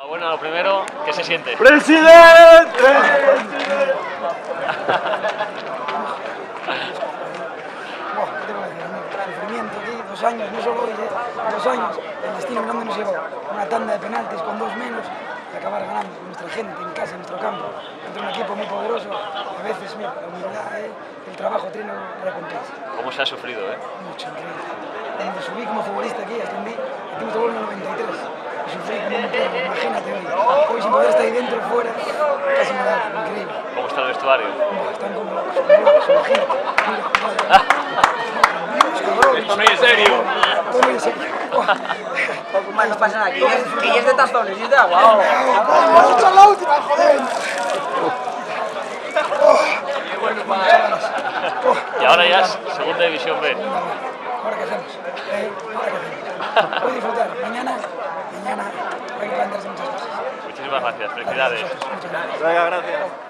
Bueno, lo primero, ¿qué se siente? ¡Presidente! Sufrimiento aquí, 2 años, no solo hoy, 2 años. El destino grande nos llevó una tanda de penaltis con 2 menos y acabar ganando con nuestra gente en casa, en nuestro campo, contra un equipo muy poderoso. A veces, mira, la humildad, el trabajo tiene recompensa. ¿Cómo se ha sufrido, Mucho, increíble. Cuando subí como futbolista aquí, ascendí, metimos el gol en el 93. Y sufrí como un perro, imagínate hoy. Hoy sin poder estar ahí dentro o fuera, casi me da increíble. ¿Cómo está el vestuario? Están como locos, imagínate. Mira, Esto no es serio. Esto no es serio. No pasa nada, que ya es de tazones, y es de agua. ¡Vamos a echar la última, joder! Y ahora ya es segunda división B. ¿Ahora qué hacemos? Voy a disfrutar. Mañana hay que plantearse muchas cosas. Muchísimas gracias, felicidades. Muchas gracias. Venga, gracias.